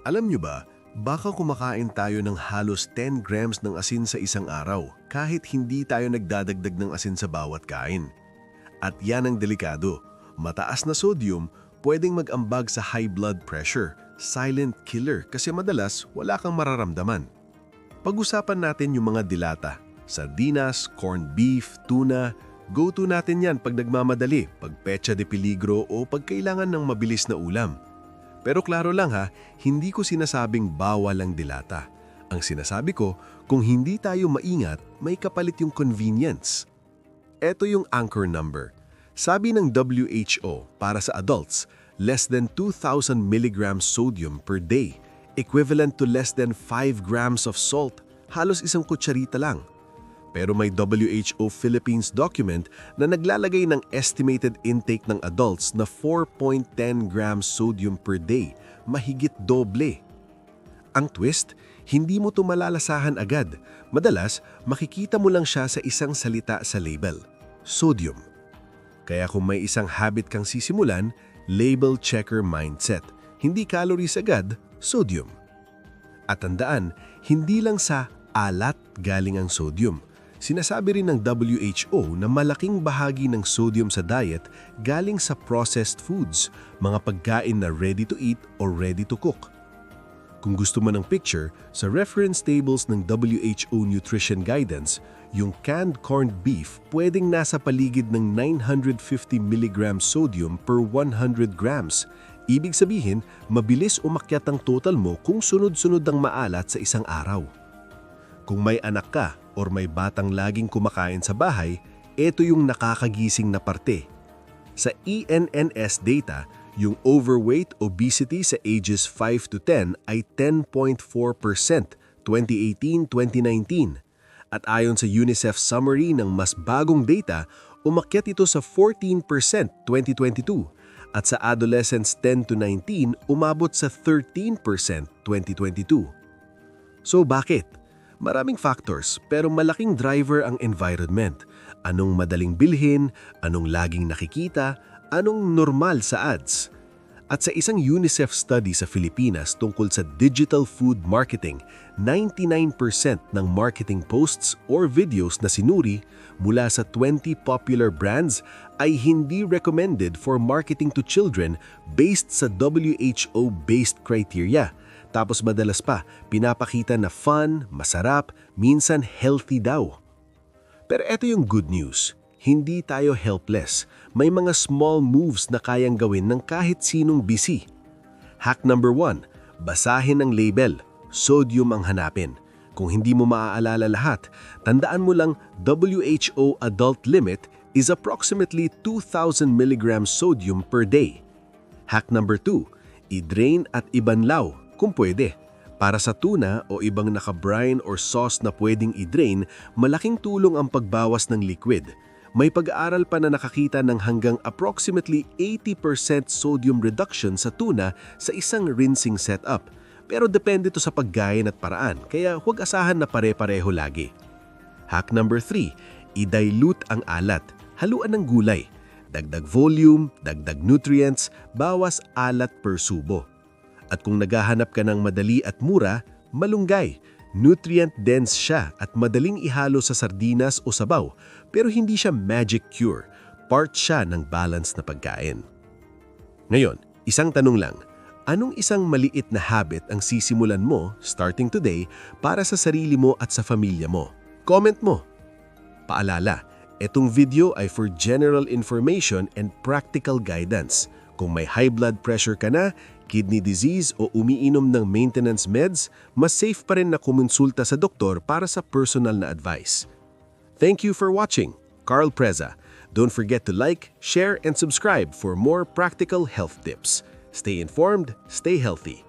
Alam nyo ba, baka kumakain tayo ng halos 10 grams ng asin sa isang araw kahit hindi tayo nagdadagdag ng asin sa bawat kain. At yan ang delikado. Mataas na sodium pwedeng mag-ambag sa high blood pressure, silent killer kasi madalas wala kang mararamdaman. Pag-usapan natin yung mga dilata, sardinas, corned beef, tuna, go-to natin yan pag nagmamadali, pag petsa de peligro o pag kailangan ng mabilis na ulam. Pero klaro lang ha, hindi ko sinasabing bawal ang dilata. Ang sinasabi ko, kung hindi tayo maingat, may kapalit yung convenience. Ito yung anchor number. Sabi ng WHO, para sa adults, less than 2,000 mg sodium per day, equivalent to less than 5 grams of salt, halos isang kutsarita lang. Pero may WHO Philippines document na naglalagay ng estimated intake ng adults na 4.10 grams sodium per day, mahigit doble. Ang twist, hindi mo ito malalasahan agad. Madalas, makikita mo lang siya sa isang salita sa label, sodium. Kaya kung may isang habit kang sisimulan, label checker mindset. Hindi calories agad, sodium. At tandaan, hindi lang sa alat galing ang sodium. Sinasabi rin ng WHO na malaking bahagi ng sodium sa diet galing sa processed foods, mga pagkain na ready to eat or ready to cook. Kung gusto mo ng picture, sa reference tables ng WHO Nutrition Guidance, yung canned corned beef pwedeng nasa paligid ng 950 mg sodium per 100 grams. Ibig sabihin, mabilis umakyat ang total mo kung sunod-sunod ang maalat sa isang araw. Kung may anak ka or may batang laging kumakain sa bahay, ito yung nakakagising na parte. Sa ENNS data, yung overweight obesity sa ages 5 to 10 ay 10.4% 2018-2019. At ayon sa UNICEF summary ng mas bagong data, umakyat ito sa 14% 2022. At sa adolescents 10 to 19, umabot sa 13% 2022. So bakit? Maraming factors pero malaking driver ang environment. Anong madaling bilhin, anong laging nakikita, anong normal sa ads. At sa isang UNICEF study sa Pilipinas tungkol sa digital food marketing, 99% ng marketing posts or videos na sinuri mula sa 20 popular brands ay hindi recommended for marketing to children based sa WHO-based criteria. Tapos madalas pa, pinapakita na fun, masarap, minsan healthy daw. Pero eto yung good news. Hindi tayo helpless. May mga small moves na kayang gawin ng kahit sinong busy. Hack number 1, basahin ang label. Sodium ang hanapin. Kung hindi mo maaalala lahat, tandaan mo lang WHO adult limit is approximately 2,000 mg sodium per day. Hack number 2, i-drain at ibanlaw kung pwede. Para sa tuna o ibang naka-brine or sauce na pwedeng i-drain, malaking tulong ang pagbawas ng liquid. May pag-aaral pa na nakakita ng hanggang approximately 80% sodium reduction sa tuna sa isang rinsing setup. Pero depende to sa paggain at paraan, kaya huwag asahan na pare-pareho lagi. Hack number 3, i-dilute ang alat. Haluan ng gulay. Dagdag volume, dagdag nutrients, bawas alat per subo. At kung naghahanap ka ng madali at mura, malunggay. Nutrient-dense siya at madaling ihalo sa sardinas o sabaw, pero hindi siya magic cure. Part siya ng balance na pagkain. Ngayon, isang tanong lang. Anong isang maliit na habit ang sisimulan mo, starting today, para sa sarili mo at sa pamilya mo? Comment mo. Paalala, itong video ay for general information and practical guidance. Kung may high blood pressure ka na, kidney disease o umiinom ng maintenance meds, mas safe pa rin na kumonsulta sa doktor para sa personal na advice. Thank you for watching. Carl Preza. Don't forget to like, share, and subscribe for more practical health tips. Stay informed, stay healthy.